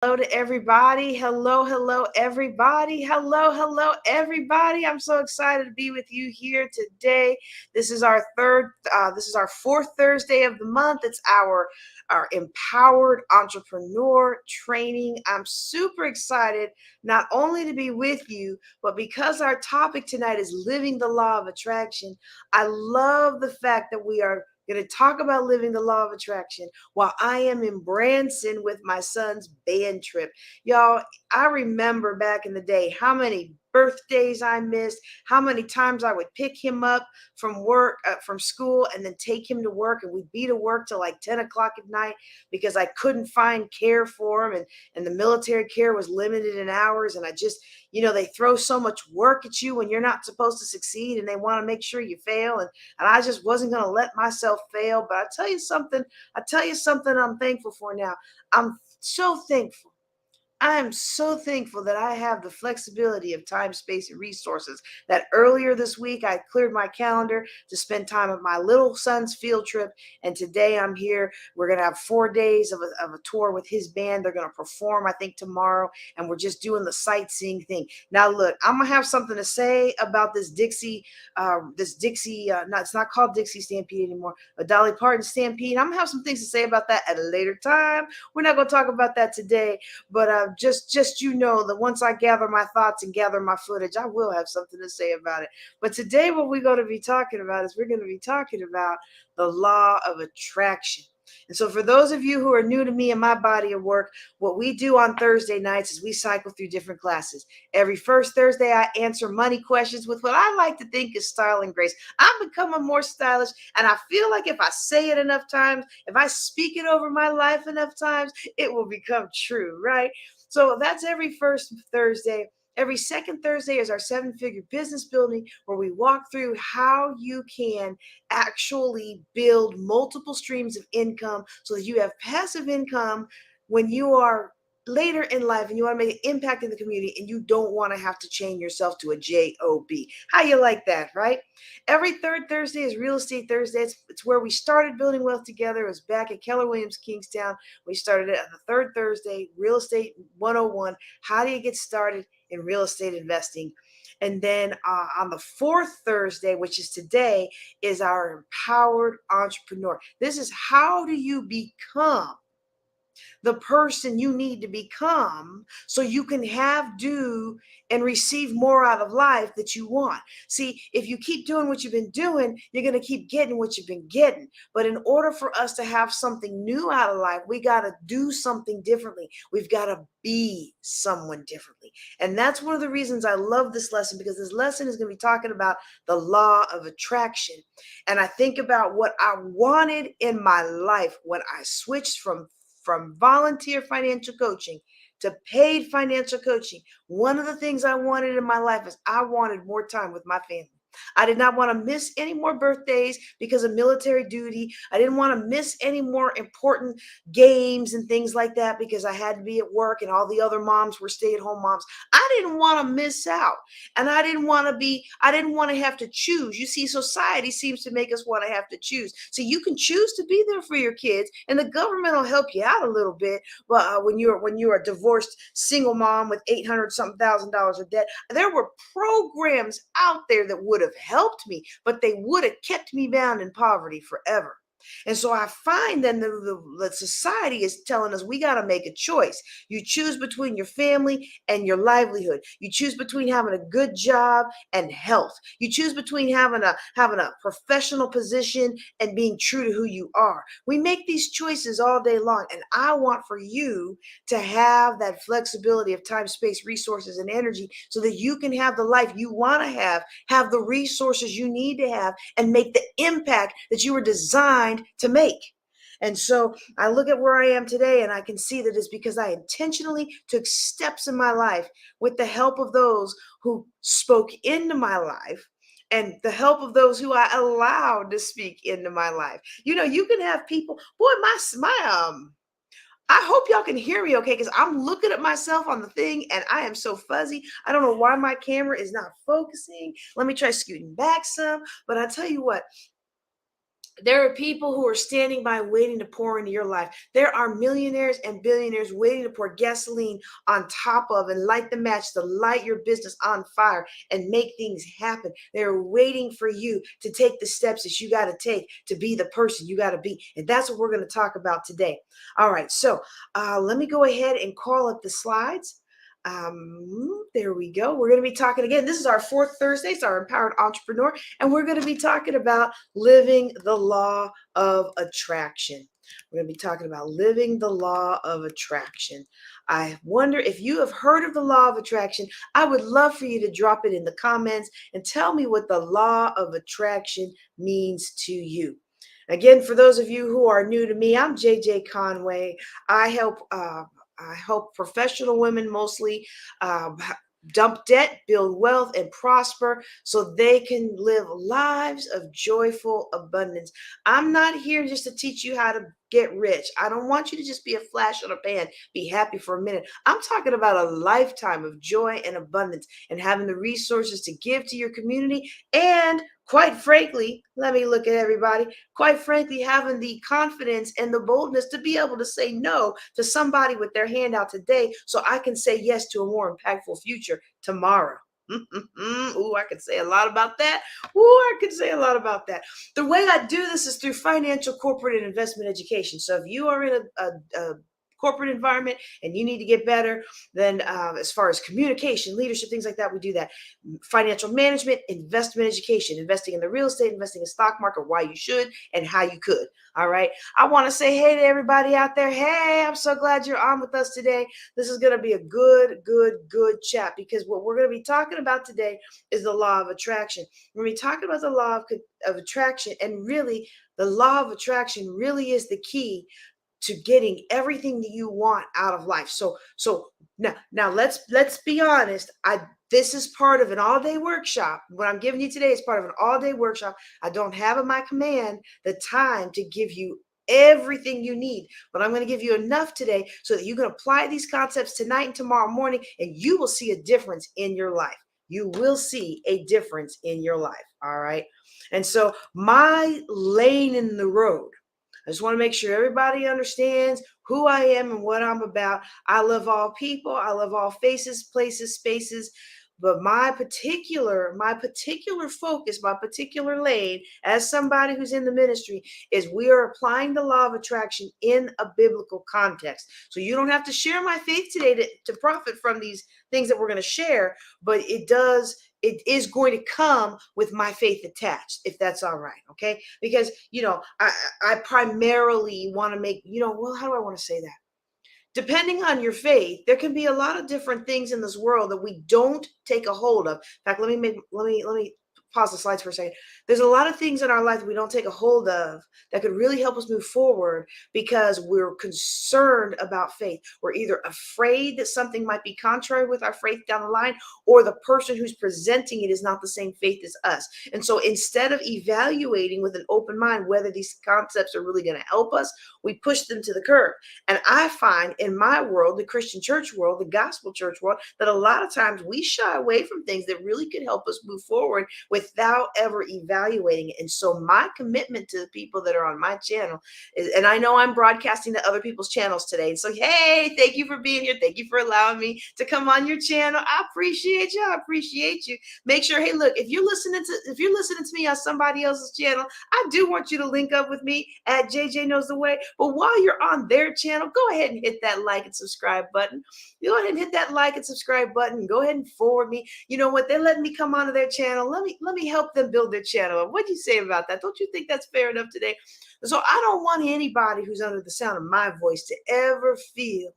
Hello to everybody. Hello, hello, everybody. Hello, hello, everybody. I'm so excited to be with you here today. This is our fourth Thursday of the month. It's our empowered entrepreneur training. I'm super excited not only to be with you, but because our topic tonight is living the law of attraction. I love the fact that we are going to talk about living the law of attraction while I am in Branson with my son's band trip. Y'all, I remember back in the day how many birthdays I missed, how many times I would pick him up from school, and then take him to work, and we'd be to work till like 10 o'clock at night because I couldn't find care for him, and the military care was limited in hours. And I just, they throw so much work at you when you're not supposed to succeed, and they want to make sure you fail. And I just wasn't going to let myself fail. But I tell you something I'm thankful for now. I'm so thankful. I am so thankful that I have the flexibility of time, space, and resources. That earlier this week, I cleared my calendar to spend time at my little son's field trip. And today I'm here. We're going to have 4 days of a tour with his band. They're going to perform, I think, tomorrow. And we're just doing the sightseeing thing. Now, look, I'm going to have something to say about it's not called Dixie Stampede anymore, but Dolly Parton Stampede. I'm going to have some things to say about that at a later time. We're not going to talk about that today. But just that once I gather my thoughts and gather my footage, I will have something to say about it. But today, what we're going to be talking about is we're going to be talking about the law of attraction. And so, for those of you who are new to me and my body of work, what we do on Thursday nights is we cycle through different classes. Every first Thursday, I answer money questions with what I like to think is style and grace. I'm becoming more stylish, and I feel like if I say it enough times, if I speak it over my life enough times, it will become true, right? So that's every first Thursday. Every second Thursday is our 7-figure business building, where we walk through how you can actually build multiple streams of income so that you have passive income when you are later in life and you want to make an impact in the community, and you don't want to have to chain yourself to a job. How you like that, right? Every third Thursday is Real Estate Thursday. It's where we started building wealth together. It was back at Keller Williams Kingstown. We started it on the third Thursday, Real Estate 101. How do you get started in real estate investing? And then on the fourth Thursday, which is today, is our Empowered Entrepreneur. This is how do you become the person you need to become so you can have, do, and receive more out of life that you want. See, if you keep doing what you've been doing, you're going to keep getting what you've been getting. But in order for us to have something new out of life, we got to do something differently. We've got to be someone differently. And that's one of the reasons I love this lesson, because this lesson is going to be talking about the law of attraction. And I think about what I wanted in my life when I switched from volunteer financial coaching to paid financial coaching. One of the things I wanted in my life is I wanted more time with my family. I did not want to miss any more birthdays because of military duty. I didn't want to miss any more important games and things like that because I had to be at work and all the other moms were stay-at-home moms. I didn't want to miss out. And I didn't want to have to choose. You see, society seems to make us want to have to choose. So you can choose to be there for your kids, and the government will help you out a little bit. But when you're a divorced single mom with 800 something thousand dollars of debt, there were programs out there that would have helped me, but they would have kept me bound in poverty forever. And so I find that the society is telling us we got to make a choice. You choose between your family and your livelihood. You choose between having a good job and health. You choose between having a professional position and being true to who you are. We make these choices all day long, and I want for you to have that flexibility of time, space, resources, and energy so that you can have the life you want to have the resources you need to have, and make the impact that you were designed to make. And so I look at where I am today, and I can see that it's because I intentionally took steps in my life with the help of those who spoke into my life and the help of those who I allowed to speak into my life. You can have people, boy, I hope y'all can hear me okay, because I'm looking at myself on the thing and I am so fuzzy. I don't know why my camera is not focusing. Let me try scooting back some. But I tell you what, There are people who are standing by waiting to pour into your life. There are millionaires and billionaires waiting to pour gasoline on top of and light the match to light your business on fire and make things happen. They're waiting for you to take the steps that you got to take to be the person you got to be. And that's what we're going to talk about today. All right. So let me go ahead and call up the slides. There we go. We're going to be talking again. This is our fourth Thursday. It's our Empowered Entrepreneur. And we're going to be talking about living the law of attraction. We're going to be talking about living the law of attraction. I wonder if you have heard of the law of attraction. I would love for you to drop it in the comments and tell me what the law of attraction means to you. Again, for those of you who are new to me, I'm JJ Conway. I help professional women mostly dump debt, build wealth, and prosper so they can live lives of joyful abundance. I'm not here just to teach you how to get rich. I don't want you to just be a flash on a pan, be happy for a minute. I'm talking about a lifetime of joy and abundance and having the resources to give to your community and, quite frankly, let me look at everybody, quite frankly, having the confidence and the boldness to be able to say no to somebody with their hand out today so I can say yes to a more impactful future tomorrow. Ooh, I could say a lot about that. Ooh, I could say a lot about that. The way I do this is through financial, corporate, and investment education. So if you are in a corporate environment and you need to get better, then as far as communication, leadership, things like that, we do that. Financial management, investment education, investing in the real estate, investing in stock market, why you should and how you could. All right. I want to say hey to everybody out there. Hey, I'm so glad you're on with us today. This is going to be a good chat because what we're going to be talking about today is the law of attraction. We're going to be talking about the law of attraction, and really the law of attraction really is the key to getting everything that you want out of life. So now let's be honest. This is part of an all-day workshop. What I'm giving you today is part of an all-day workshop. I don't have at my command the time to give you everything you need, but I'm going to give you enough today so that you can apply these concepts tonight and tomorrow morning, and you will see a difference in your life. You will see a difference in your life. All right. And so my lane in the road, I just want to make sure everybody understands who I am and what I'm about. I love all people. I love all faces, places, spaces. But my particular focus, my particular lane, as somebody who's in the ministry, is we are applying the law of attraction in a biblical context. So you don't have to share my faith today to profit from these things that we're going to share, but it is going to come with my faith attached, if that's all right. Okay. Because, I primarily want to make, well, how do I want to say that? Depending on your faith, there can be a lot of different things in this world that we don't take a hold of. In fact, let me pause the slides for a second. There's a lot of things in our life that we don't take a hold of that could really help us move forward because we're concerned about faith. We're either afraid that something might be contrary with our faith down the line, or the person who's presenting it is not the same faith as us. And so instead of evaluating with an open mind whether these concepts are really going to help us, we push them to the curb. And I find in my world, the Christian church world, the gospel church world, that a lot of times we shy away from things that really could help us move forward without ever evaluating it. And so my commitment to the people that are on my channel is, and I know I'm broadcasting to other people's channels today. So, hey, thank you for being here. Thank you for allowing me to come on your channel. I appreciate you. I appreciate you. Make sure, hey, look, if you're listening to me on somebody else's channel, I do want you to link up with me at JJ Knows the Way. But while you're on their channel, go ahead and hit that like and subscribe button. Go ahead and hit that like and subscribe button. Go ahead and forward me. You know what? They're letting me come onto their channel. Let me help them build their channel. What do you say about that? Don't you think that's fair enough today? So I don't want anybody who's under the sound of my voice to ever feel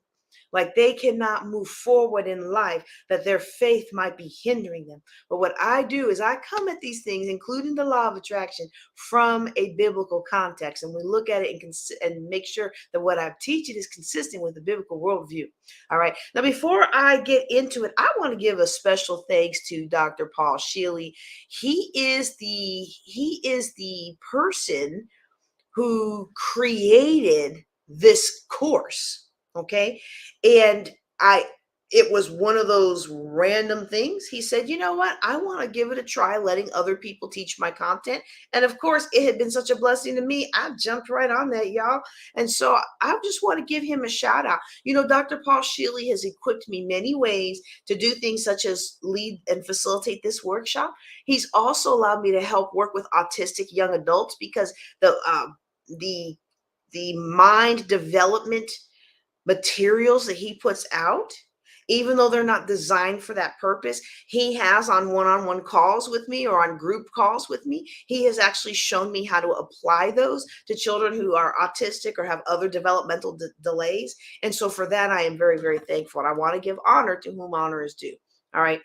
like they cannot move forward in life, that their faith might be hindering them. But what I do is I come at these things, including the law of attraction, from a biblical context. And we look at it and make sure that what I'm teaching is consistent with the biblical worldview. All right. Now, before I get into it, I want to give a special thanks to Dr. Paul Sheely. He is the person who created this course. Okay. And it was one of those random things. He said, you know what? I want to give it a try, letting other people teach my content. And of course, it had been such a blessing to me. I jumped right on that, y'all. And so I just want to give him a shout out. You know, Dr. Paul Shealy has equipped me many ways to do things such as lead and facilitate this workshop. He's also allowed me to help work with autistic young adults because the the mind development materials that he puts out, even though they're not designed for that purpose, he has on one-on-one calls with me or on group calls with me, he has actually shown me how to apply those to children who are autistic or have other developmental delays. And so for that, I am very, very thankful. And I want to give honor to whom honor is due. All right.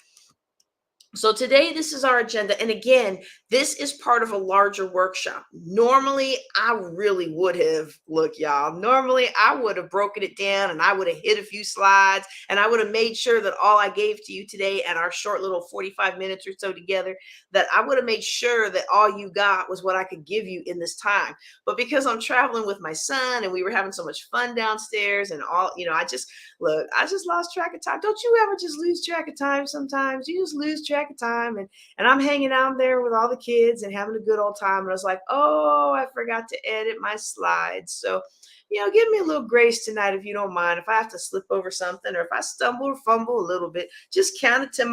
So today, this is our agenda. And again, this is part of a larger workshop. Normally, I really would have, look, y'all, normally I would have broken it down and I would have hit a few slides and I would have made sure that all I gave to you today and our short little 45 minutes or so together, that I would have made sure that all you got was what I could give you in this time. But because I'm traveling with my son and we were having so much fun downstairs and all, I just lost track of time. Don't you ever just lose track of time sometimes? You just lose track of time. And I'm hanging out there with all the kids and having a good old time. And I was like, oh, I forgot to edit my slides. So, give me a little grace tonight if you don't mind. If I have to slip over something or if I stumble or fumble a little bit, just count it to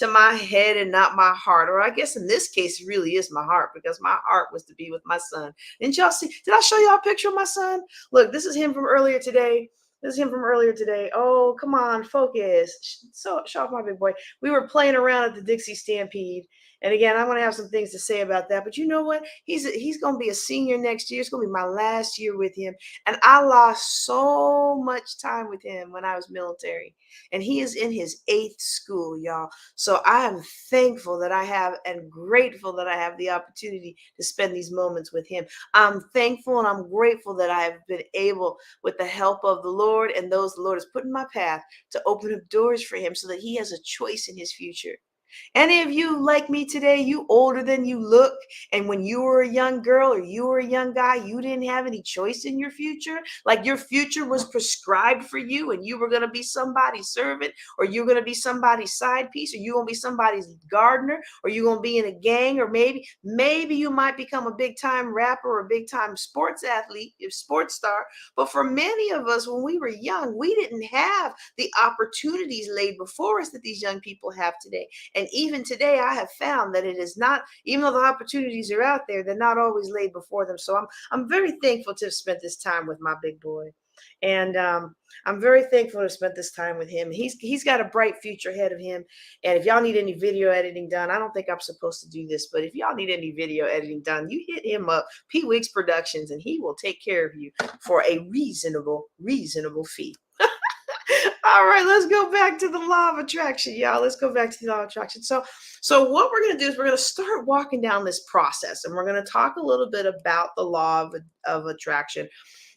my head and not my heart. Or I guess in this case, it really is my heart because my heart was to be with my son. Didn't y'all see? Did I show y'all a picture of my son? Look, this is him from earlier today. This is him from earlier today. Oh, come on, focus. So show off my big boy. We were playing around at the Dixie Stampede. And again, I'm going to have some things to say about that. But you know what? He's going to be a senior next year. It's going to be my last year with him. And I lost so much time with him when I was military. And he is in his 8th school, y'all. So I am thankful that I have and grateful that I have the opportunity to spend these moments with him. I'm thankful and I'm grateful that I have been able, with the help of the Lord and those the Lord has put in my path, to open up doors for him so that he has a choice in his future. Any of you like me today, you older than you look, and when you were a young girl or you were a young guy, you didn't have any choice in your future? Like your future was prescribed for you and you were going to be somebody's servant, or you're going to be somebody's side piece, or you're going to be somebody's gardener, or you're going to be in a gang, or maybe you might become a big time rapper or a big time sports athlete, sports star. But for many of us, when we were young, we didn't have the opportunities laid before us that these young people have today. And even today, I have found that it is not, even though the opportunities are out there, they're not always laid before them. So I'm very thankful to have spent this time with my big boy. And I'm very thankful to have spent this time with him. He's got a bright future ahead of him. And if y'all need any video editing done, I don't think I'm supposed to do this, but if y'all need any video editing done, you hit him up, P. Weeks Productions, and he will take care of you for a reasonable fee. All right, let's go back to the law of attraction, y'all. Let's go back to the law of attraction. So what we're going to do is we're going to start walking down this process, and we're going to talk a little bit about the law of attraction.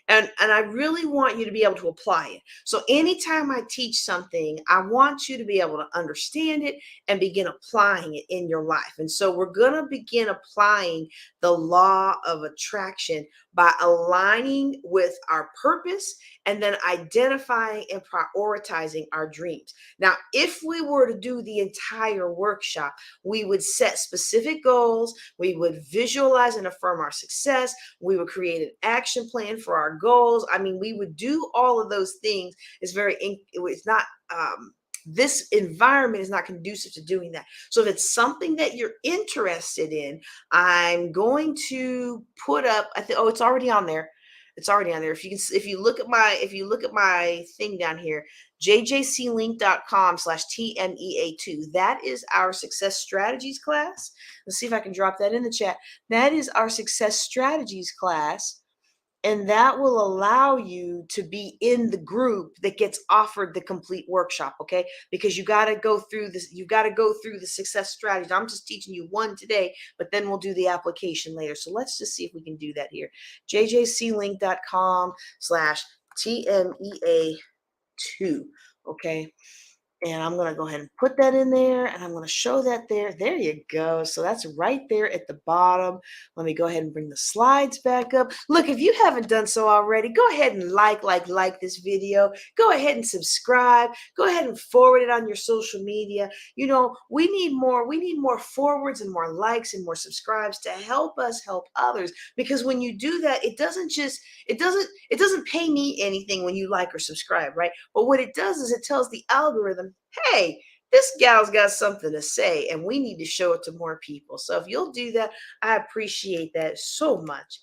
And I really want you to be able to apply it. So anytime I teach something, I want you to be able to understand it and begin applying it in your life. And so we're going to begin applying the law of attraction by aligning with our purpose and then identifying and prioritizing our dreams. Now, if we were to do the entire workshop, we would set specific goals, we would visualize and affirm our success, we would create an action plan for our goals. I mean, we would do all of those things. It's not, this environment is not conducive to doing that. So if it's something that you're interested in, I'm going to put up, it's already on there. It's already on there. If you look at my thing down here, jjclink.com/TMEA2. That is our success strategies class. Let's see if I can drop that in the chat. That is our success strategies class. And that will allow you to be in the group that gets offered the complete workshop, okay? Because you got to go through this. You got to go through the success strategies. I'm just teaching you one today, but then we'll do the application later. So let's just see if we can do that here. jjclink.com/TMEA2, okay? And I'm going to go ahead and put that in there and I'm going to show that there. There you go. So that's right there at the bottom. Let me go ahead and bring the slides back up. Look, if you haven't done so already, go ahead and like this video. Go ahead and subscribe. Go ahead and forward it on your social media. You know, we need more forwards and more likes and more subscribes to help us help others. Because when you do that, it doesn't pay me anything when you like or subscribe, right? But what it does is it tells the algorithm, hey, this gal's got something to say and we need to show it to more people. So if you'll do that, I appreciate that so much.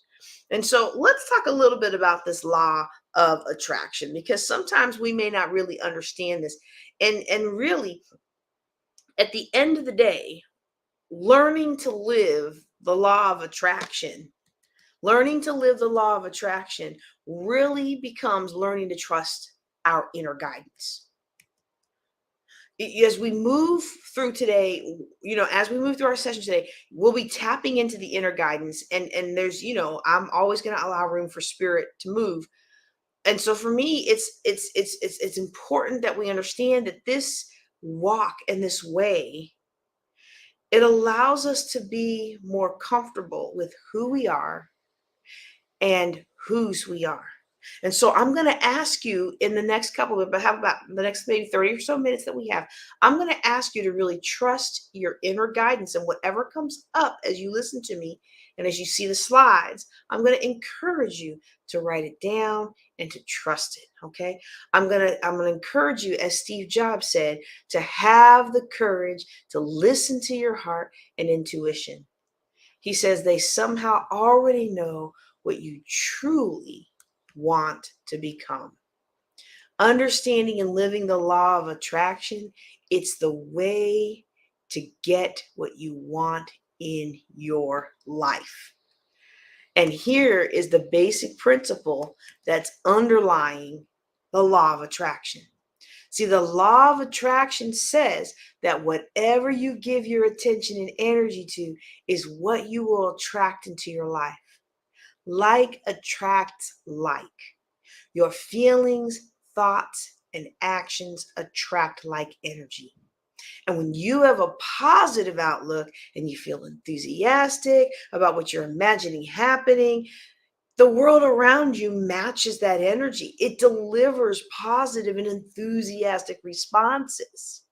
And so let's talk a little bit about this law of attraction, because sometimes we may not really understand this. And really, at the end of the day, learning to live the law of attraction, learning to live the law of attraction really becomes learning to trust our inner guidance. As we move through today, as we move through our session today, we'll be tapping into the inner guidance. And there's, I'm always going to allow room for spirit to move. And so for me, it's important that we understand that this walk and this way, it allows us to be more comfortable with who we are and whose we are. And so I'm going to ask you in the next couple of, but how about the next maybe 30 or so minutes that we have, I'm going to ask you to really trust your inner guidance, and whatever comes up as you listen to me and as you see the slides, I'm going to encourage you to write it down and to trust it. Okay. I'm going to encourage you, as Steve Jobs said, to have the courage to listen to your heart and intuition. He says they somehow already know what you truly want to become. Understanding and living the law of attraction, it's the way to get what you want in your life. And here is the basic principle that's underlying the law of attraction. See, the law of attraction says that whatever you give your attention and energy to is what you will attract into your life. Like attracts like. Your feelings, thoughts, and actions attract like energy. And when you have a positive outlook and you feel enthusiastic about what you're imagining happening, the world around you matches that energy. It delivers positive and enthusiastic responses.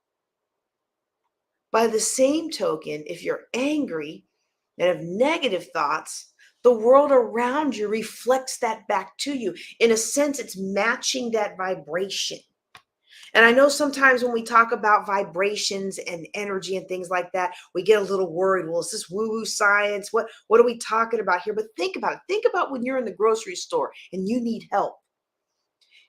By the same token, if you're angry and have negative thoughts, the world around you reflects that back to you. In a sense, it's matching that vibration. And I know sometimes when we talk about vibrations and energy and things like that, we get a little worried. Well, is this woo-woo science? What are we talking about here? But think about it. Think about when you're in the grocery store and you need help.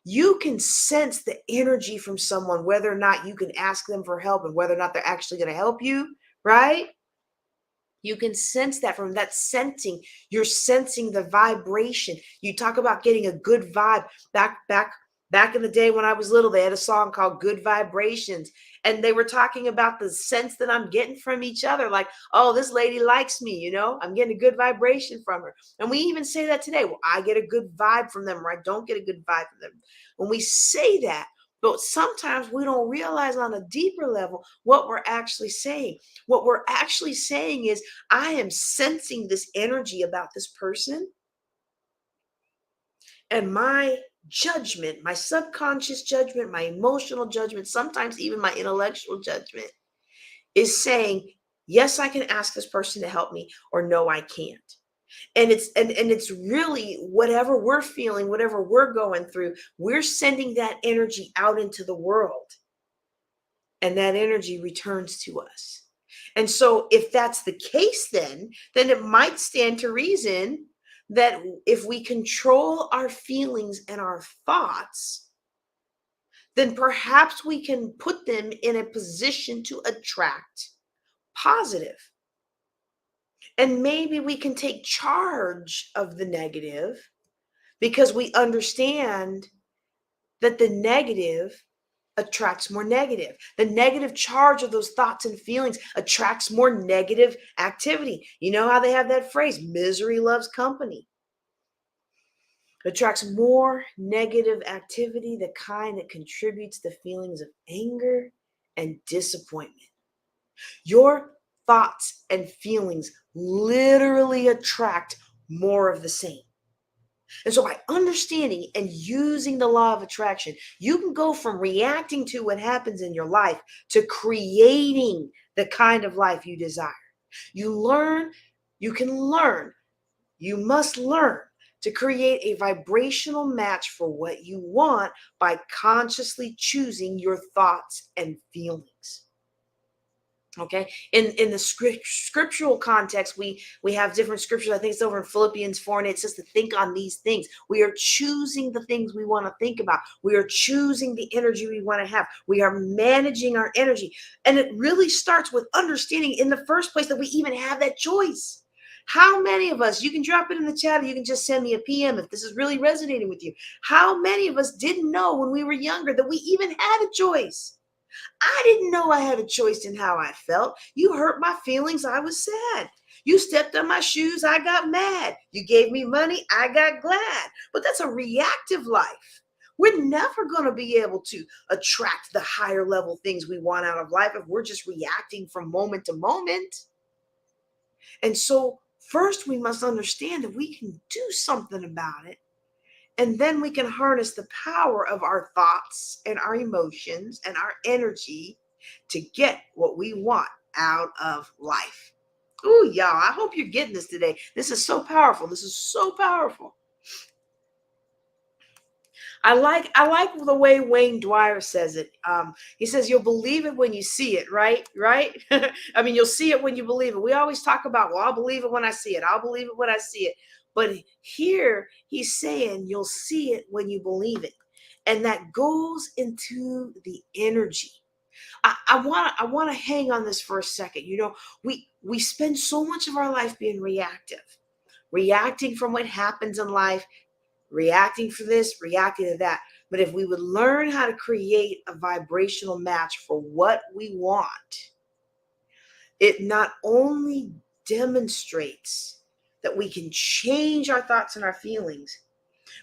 You can sense the energy from someone, whether or not you can ask them for help and whether or not they're actually going to help you, right? You can sense that from that sensing. You're sensing the vibration. You talk about getting a good vibe. Back in the day when I was little, they had a song called Good Vibrations. And they were talking about the sense that I'm getting from each other. Like, oh, this lady likes me, I'm getting a good vibration from her. And we even say that today. Well, I get a good vibe from them, or I don't get a good vibe from them. When we say that, but sometimes we don't realize on a deeper level what we're actually saying. What we're actually saying is, I am sensing this energy about this person, and my judgment, my subconscious judgment, my emotional judgment, sometimes even my intellectual judgment is saying, yes, I can ask this person to help me, or no, I can't. And it's really whatever we're feeling, whatever we're going through, we're sending that energy out into the world, and that energy returns to us. And so if that's the case, then it might stand to reason that if we control our feelings and our thoughts, then perhaps we can put them in a position to attract positive. And maybe we can take charge of the negative, because we understand that the negative attracts more negative. The negative charge of those thoughts and feelings attracts more negative activity. You know how they have that phrase, misery loves company. Attracts more negative activity, the kind that contributes to feelings of anger and disappointment. Your thoughts and feelings literally attract more of the same. And so, by understanding and using the law of attraction, you can go from reacting to what happens in your life to creating the kind of life you desire. You learn, you can learn, you must learn to create a vibrational match for what you want by consciously choosing your thoughts and feelings. Okay, in the scriptural context, we have different scriptures. I think it's over in Philippians 4, and it says to think on these things. We are choosing the things we want to think about. We are choosing the energy we want to have. We are managing our energy, and it really starts with understanding in the first place that we even have that choice. How many of us, you can drop it in the chat, or you can just send me a PM if this is really resonating with you. How many of us didn't know when we were younger that we even had a choice? I didn't know I had a choice in how I felt. You hurt my feelings. I was sad. You stepped on my shoes. I got mad. You gave me money. I got glad. But that's a reactive life. We're never going to be able to attract the higher level things we want out of life if we're just reacting from moment to moment. And so, first, we must understand that we can do something about it. And then we can harness the power of our thoughts and our emotions and our energy to get what we want out of life. Ooh, y'all, I hope you're getting this today. This is so powerful. This is so powerful. I like the way Wayne Dwyer says it. He says you'll believe it when you see it, right? Right? I mean, you'll see it when you believe it. We always talk about, well, I'll believe it when I see it. I'll believe it when I see it. But here he's saying you'll see it when you believe it. And that goes into the energy. I want to hang on this for a second. You know, we spend so much of our life being reactive, reacting from what happens in life, reacting for this, reacting to that. But if we would learn how to create a vibrational match for what we want, it not only demonstrates that we can change our thoughts and our feelings,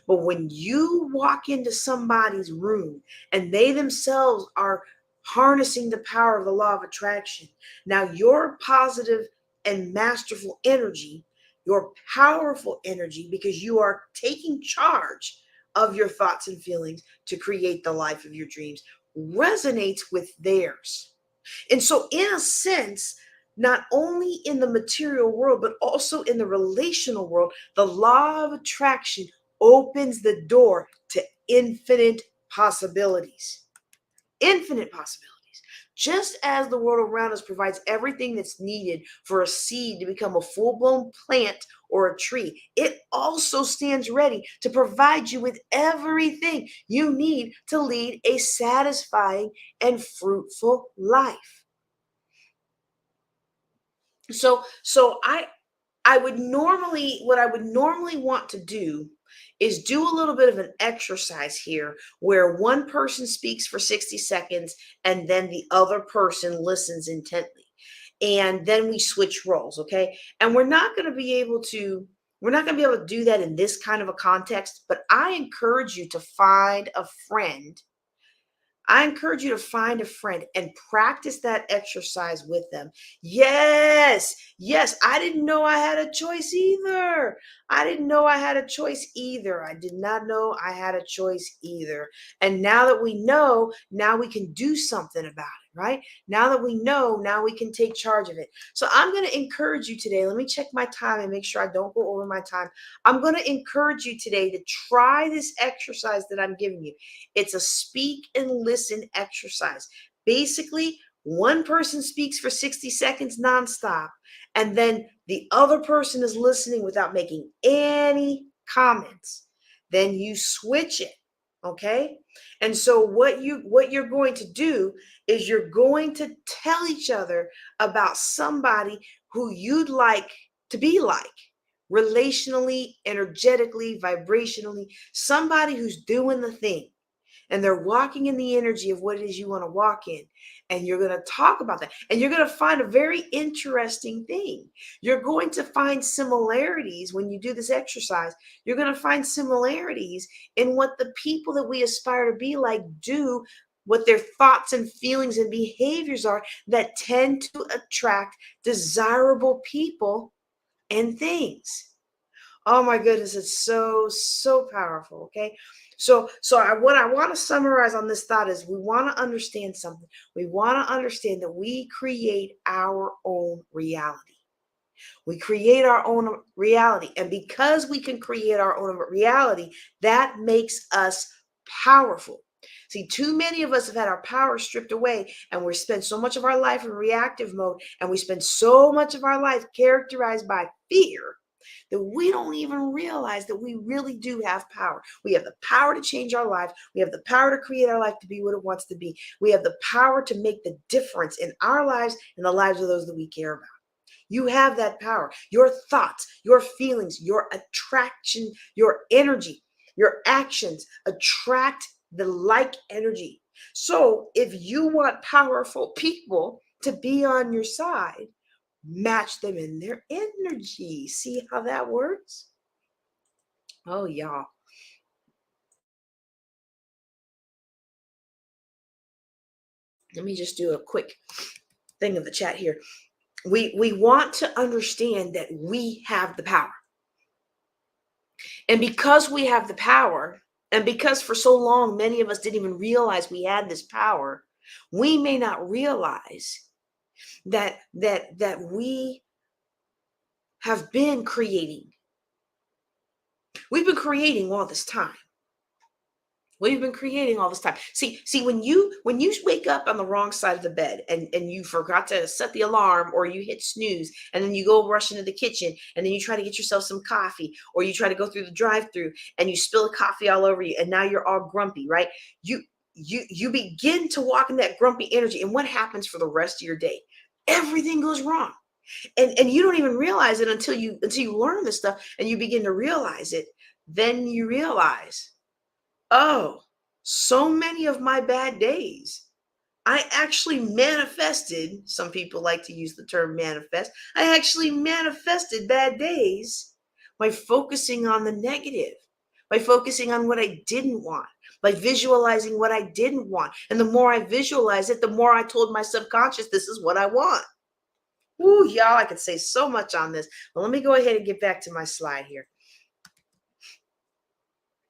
but when you walk into somebody's room and they themselves are harnessing the power of the law of attraction, now your positive and masterful energy, your powerful energy, because you are taking charge of your thoughts and feelings to create the life of your dreams, resonates with theirs. And so, in a sense, not only in the material world, but also in the relational world, the law of attraction opens the door to infinite possibilities. Infinite possibilities. Just as the world around us provides everything that's needed for a seed to become a full-blown plant or a tree, it also stands ready to provide you with everything you need to lead a satisfying and fruitful life. So I would normally, what I would normally want to do is do a little bit of an exercise here where one person speaks for 60 seconds and then the other person listens intently. And then we switch roles, okay? And we're not going to be able to do that in this kind of a context, but I encourage you to find a friend. I encourage you to find a friend and practice that exercise with them. Yes, yes, I didn't know I had a choice either. I didn't know I had a choice either. I did not know I had a choice either. And now that we know, now we can do something about it, right? Now that we know, now we can take charge of it. So I'm going to encourage you today. Let me check my time and make sure I don't go over my time. I'm going to encourage you today to try this exercise that I'm giving you. It's a speak and listen exercise. Basically, one person speaks for 60 seconds nonstop, and then the other person is listening without making any comments. Then you switch it, okay? And so what you're going to do is you're going to tell each other about somebody who you'd like to be like, relationally, energetically, vibrationally, somebody who's doing the thing and they're walking in the energy of what it is you want to walk in. And you're going to talk about that. And you're going to find a very interesting thing. You're going to find similarities when you do this exercise. You're going to find similarities in what the people that we aspire to be like do what their thoughts and feelings and behaviors are that tend to attract desirable people and things. Oh my goodness, it's so powerful. Okay. What I want to summarize on this thought is we want to understand something. We want to understand that we create our own reality. We create our own reality. And because we can create our own reality, that makes us powerful. See, too many of us have had our power stripped away, and we spend so much of our life in reactive mode, and we spend so much of our life characterized by fear that we don't even realize that we really do have power. We have the power to change our life. We have the power to create our life to be what it wants to be. We have the power to make the difference in our lives and the lives of those that we care about. You have that power. Your thoughts, your feelings, your attraction, your energy, your actions attract the like energy. So if you want powerful people to be on your side, match them in their energy. See how that works? Oh, y'all. Let me just do a quick thing of the chat here. We want to understand that we have the power. And because we have the power, and because for so long many of us didn't even realize we had this power, we may not realize that we have been creating. We've been creating all this time. We've been creating all this time. See, when you wake up on the wrong side of the bed and you forgot to set the alarm, or you hit snooze, and then you go rush into the kitchen, and then you try to get yourself some coffee, or you try to go through the drive-through and you spill the coffee all over you, and now you're all grumpy, right? You begin to walk in that grumpy energy, and what happens for the rest of your day? Everything goes wrong. And you don't even realize it until you learn this stuff and you begin to realize it. Then you realize, oh, so many of my bad days, I actually manifested. Some people like to use the term manifest. I actually manifested bad days by focusing on the negative, by focusing on what I didn't want, by visualizing what I didn't want. And the more I visualize it, the more I told my subconscious, this is what I want. Ooh, y'all, I could say so much on this. Well, let me go ahead and get back to my slide here.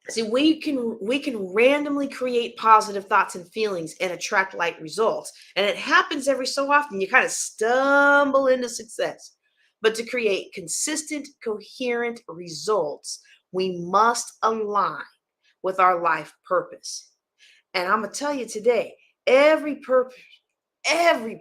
See, we can randomly create positive thoughts and feelings and attract like results. And it happens every so often. You kind of stumble into success. But to create consistent, coherent results, we must align with our life purpose. And I'm going to tell you today, every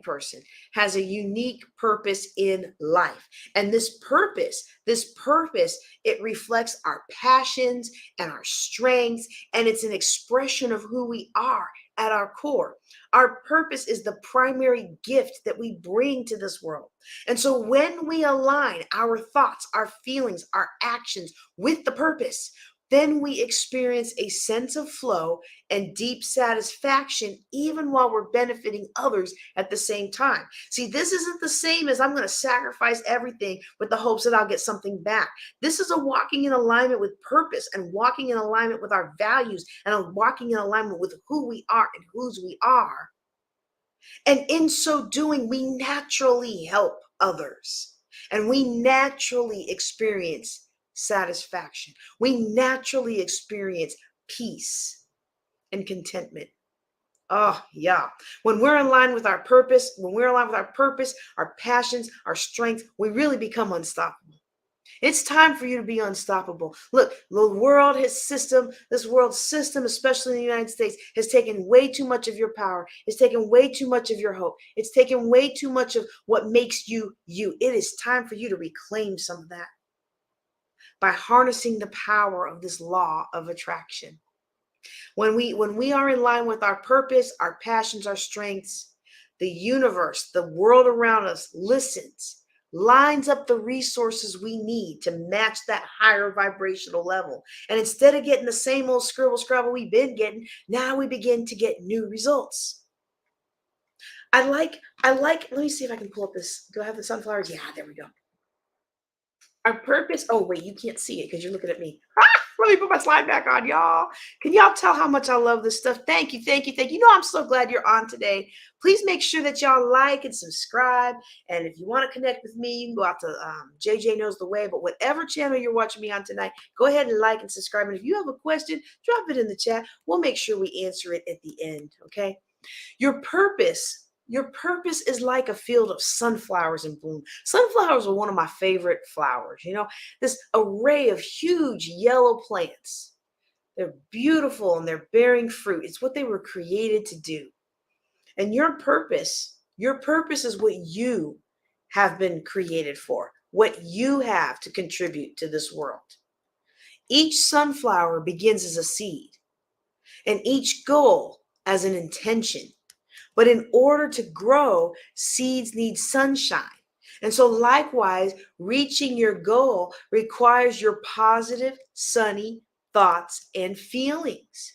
person has a unique purpose in life. And this purpose, it reflects our passions and our strengths, and it's an expression of who we are at our core. Our purpose is the primary gift that we bring to this world. And so when we align our thoughts, our feelings, our actions with the purpose, then we experience a sense of flow and deep satisfaction, even while we're benefiting others at the same time. See, this isn't the same as I'm going to sacrifice everything with the hopes that I'll get something back. This is a walking in alignment with purpose, and walking in alignment with our values, and a walking in alignment with who we are and whose we are. And in so doing, we naturally help others, and we naturally experience satisfaction. We naturally experience peace and contentment. Oh, yeah. When we're in line with our purpose, our passions, our strengths, we really become unstoppable. It's time for you to be unstoppable. Look, this world system, especially in the United States, has taken way too much of your power. It's taken way too much of your hope. It's taken way too much of what makes you you. It is time for you to reclaim some of that by harnessing the power of this law of attraction. When we are in line with our purpose, our passions, our strengths, the universe, the world around us listens, lines up the resources we need to match that higher vibrational level. And instead of getting the same old scribble scrabble we've been getting, now we begin to get new results. Let me see if I can pull up this. Do I have the sunflowers? Yeah, there we go. Our purpose. Oh, wait, you can't see it because you're looking at me. Let me put my slide back on, y'all. Can y'all tell how much I love this stuff? Thank you, thank you, thank you. You know, I'm so glad you're on today. Please make sure that y'all like and subscribe. And if you want to connect with me, you can go out to JJ Knows the Way. But whatever channel you're watching me on tonight, go ahead and like and subscribe. And if you have a question, drop it in the chat. We'll make sure we answer it at the end, okay? Your purpose is like a field of sunflowers in bloom. Sunflowers are one of my favorite flowers. You know, this array of huge yellow plants. They're beautiful and they're bearing fruit. It's what they were created to do. And your purpose is what you have been created for, what you have to contribute to this world. Each sunflower begins as a seed, and each goal as an intention. But in order to grow, seeds need sunshine. And so, likewise, reaching your goal requires your positive, sunny thoughts and feelings.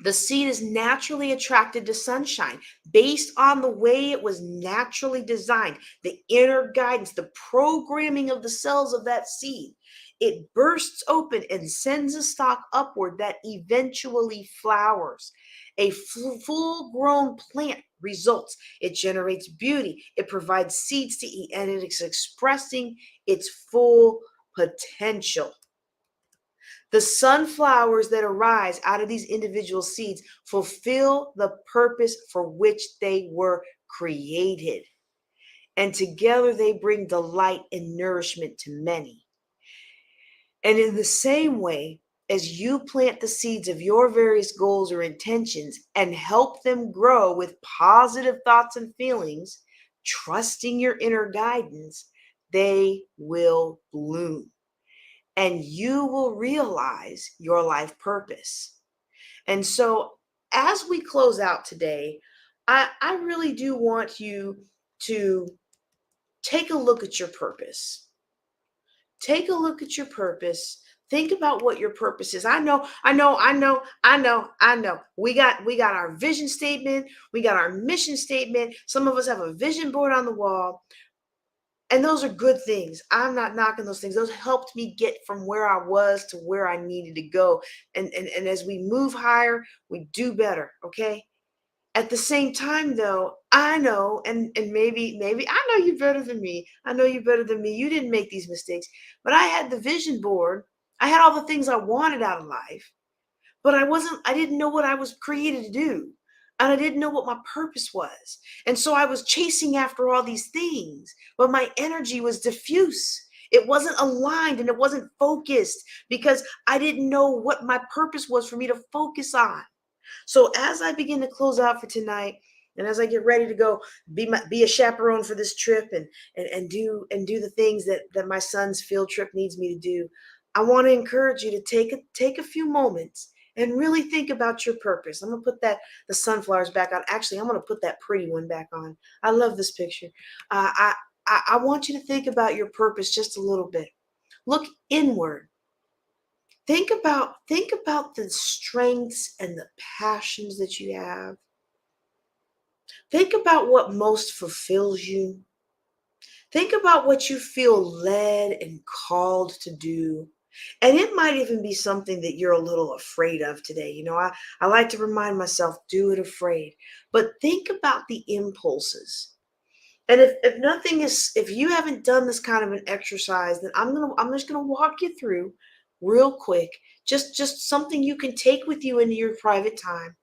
The seed is naturally attracted to sunshine based on the way it was naturally designed, the inner guidance, the programming of the cells of that seed. It bursts open and sends a stalk upward that eventually flowers. A full grown plant results. It generates beauty. It provides seeds to eat, and it is expressing its full potential. The sunflowers that arise out of these individual seeds fulfill the purpose for which they were created. And together they bring delight and nourishment to many. And in the same way, as you plant the seeds of your various goals or intentions and help them grow with positive thoughts and feelings, trusting your inner guidance, they will bloom and you will realize your life purpose. And so, as we close out today, I really do want you to take a look at your purpose. Take a look at your purpose. Think about what your purpose is. I know. We got our vision statement, we got our mission statement. Some of us have a vision board on the wall. And those are good things. I'm not knocking those things. Those helped me get from where I was to where I needed to go. And as we move higher, we do better. Okay. At the same time, though, I know, and maybe I know you better than me. I know you better than me. You didn't make these mistakes, but I had the vision board. I had all the things I wanted out of life, but I didn't know what I was created to do. And I didn't know what my purpose was. And so I was chasing after all these things, but my energy was diffuse. It wasn't aligned and it wasn't focused because I didn't know what my purpose was for me to focus on. So as I begin to close out for tonight, and as I get ready to go be a chaperone for this trip and do the things that my son's field trip needs me to do, I want to encourage you to take a few moments and really think about your purpose. I'm gonna put the sunflowers back on. Actually, I'm gonna put that pretty one back on. I love this picture. I want you to think about your purpose just a little bit. Look inward. Think about the strengths and the passions that you have. Think about what most fulfills you. Think about what you feel led and called to do. And it might even be something that you're a little afraid of today. You know, I like to remind myself, do it afraid. But think about the impulses. And if you haven't done this kind of an exercise, then I'm just gonna walk you through real quick, just something you can take with you into your private time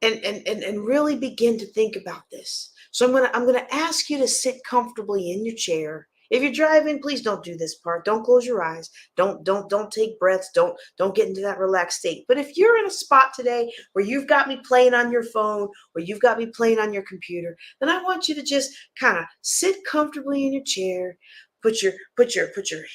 and really begin to think about this. So I'm gonna ask you to sit comfortably in your chair. If you're driving, please don't do this part. Don't close your eyes. Don't take breaths. Don't get into that relaxed state. But if you're in a spot today where you've got me playing on your phone or you've got me playing on your computer, then I want you to just kind of sit comfortably in your chair. Put your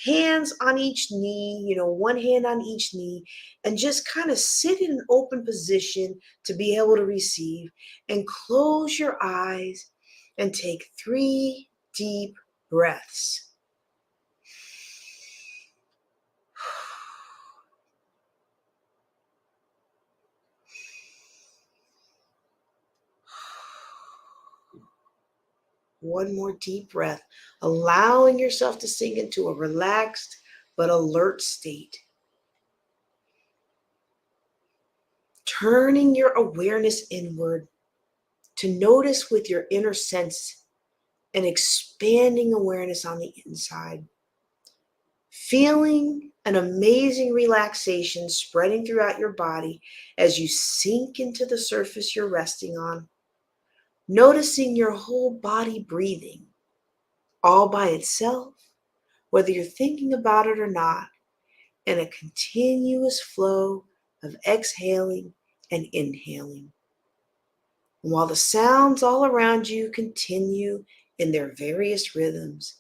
hands on each knee, one hand on each knee, and just kind of sit in an open position to be able to receive. And close your eyes and take 3 deep breaths. One more deep breath, allowing yourself to sink into a relaxed, but alert state. Turning your awareness inward to notice with your inner sense and expanding awareness on the inside. Feeling an amazing relaxation spreading throughout your body as you sink into the surface you're resting on. Noticing your whole body breathing all by itself, whether you're thinking about it or not, in a continuous flow of exhaling and inhaling. And while the sounds all around you continue in their various rhythms,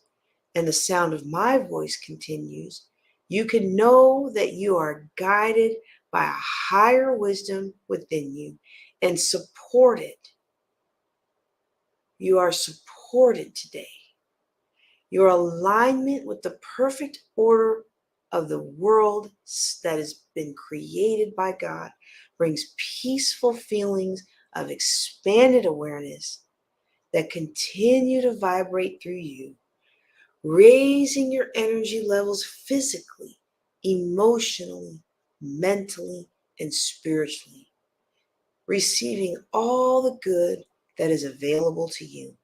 and the sound of my voice continues, you can know that you are guided by a higher wisdom within you and supported. You are supported today. Your alignment with the perfect order of the world that has been created by God brings peaceful feelings of expanded awareness that continue to vibrate through you, raising your energy levels physically, emotionally, mentally, and spiritually, receiving all the good that is available to you.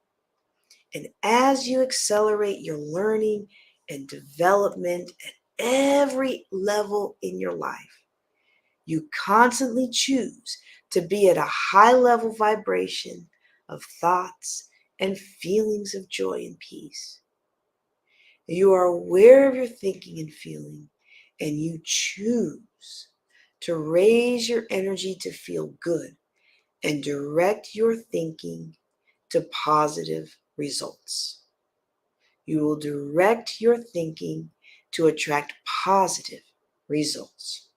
And as you accelerate your learning and development at every level in your life, you constantly choose to be at a high level vibration of thoughts and feelings of joy and peace. You are aware of your thinking and feeling, and you choose to raise your energy to feel good and direct your thinking to positive results. You will direct your thinking to attract positive results.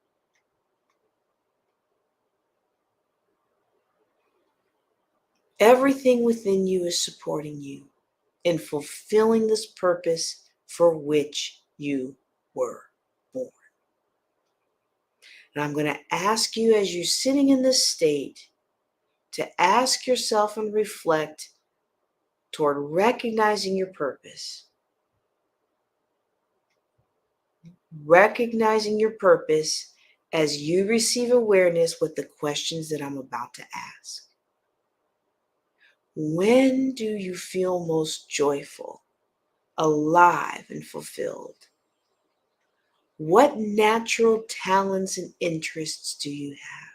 Everything within you is supporting you in fulfilling this purpose for which you were born. And I'm going to ask you, as you're sitting in this state, to ask yourself and reflect toward recognizing your purpose. Recognizing your purpose as you receive awareness with the questions that I'm about to ask. When do you feel most joyful, alive, and fulfilled? What natural talents and interests do you have?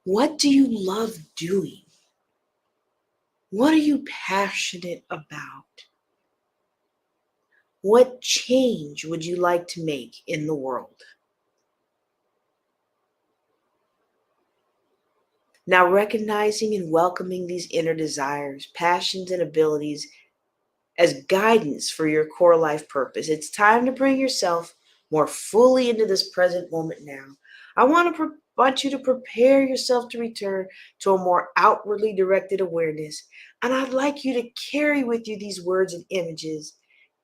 What do you love doing? What are you passionate about? What change would you like to make in the world? Now, recognizing and welcoming these inner desires, passions, and abilities as guidance for your core life purpose, it's time to bring yourself more fully into this present moment now. I want you to prepare yourself to return to a more outwardly directed awareness. And I'd like you to carry with you these words and images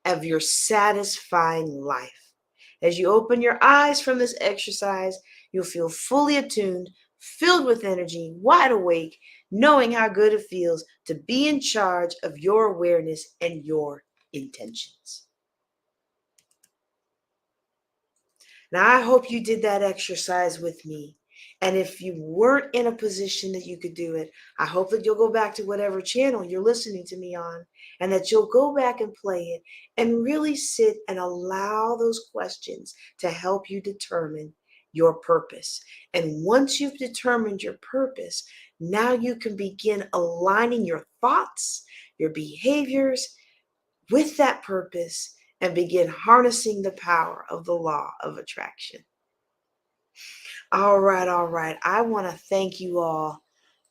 of your satisfying life. As you open your eyes from this exercise, you'll feel fully attuned, filled with energy, wide awake, knowing how good it feels to be in charge of your awareness and your intentions. Now, I hope you did that exercise with me. And if you weren't in a position that you could do it, I hope that you'll go back to whatever channel you're listening to me on and that you'll go back and play it and really sit and allow those questions to help you determine your purpose. And once you've determined your purpose, now you can begin aligning your thoughts, your behaviors with that purpose and begin harnessing the power of the law of attraction. All right, all right. I want to thank you all.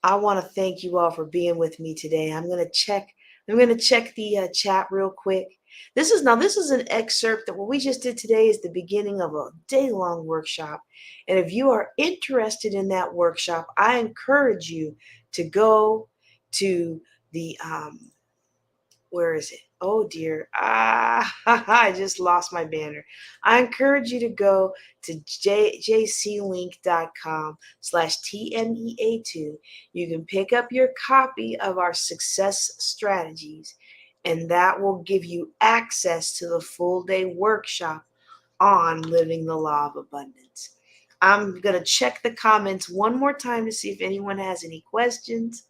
I want to thank you all for being with me today. I'm going to check the chat real quick. This is an excerpt that what we just did today is the beginning of a day-long workshop. And if you are interested in that workshop, I encourage you to go to the where is it? Oh dear. I just lost my banner. I encourage you to go to jclink.com/TMEA2. You can pick up your copy of our success strategies, and that will give you access to the full day workshop on living the law of abundance. I'm going to check the comments one more time to see if anyone has any questions.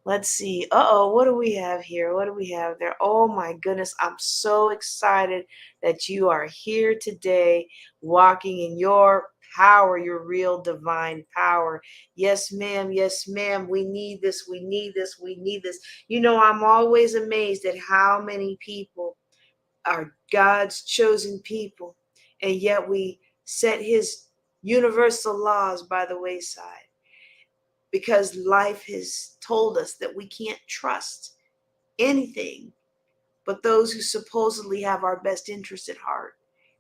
Let's see. Uh-oh, what do we have here? What do we have there? Oh my goodness, I'm so excited that you are here today walking in your power, your real divine power. Yes, ma'am. Yes, ma'am. We need this. We need this. We need this. You know, I'm always amazed at how many people are God's chosen people, and yet we set his universal laws by the wayside because life has told us that we can't trust anything but those who supposedly have our best interest at heart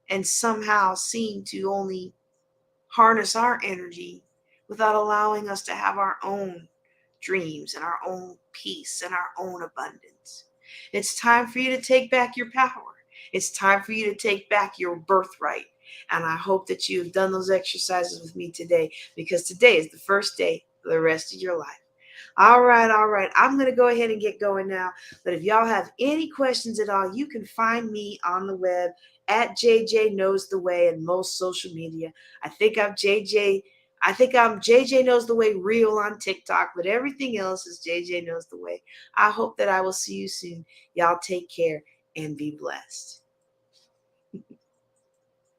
and somehow seem to only harness our energy without allowing us to have our own dreams and our own peace and our own abundance. It's time for you to take back your power. It's time for you to take back your birthright. And I hope that you have done those exercises with me today, because today is the first day for the rest of your life. All right, all right. I'm going to go ahead and get going now. But if y'all have any questions at all, you can find me on the web at JJ Knows the Way and most social media. I think I'm JJ Knows the Way real on TikTok, but everything else is JJ Knows the Way. I hope that I will see you soon. Y'all take care and be blessed.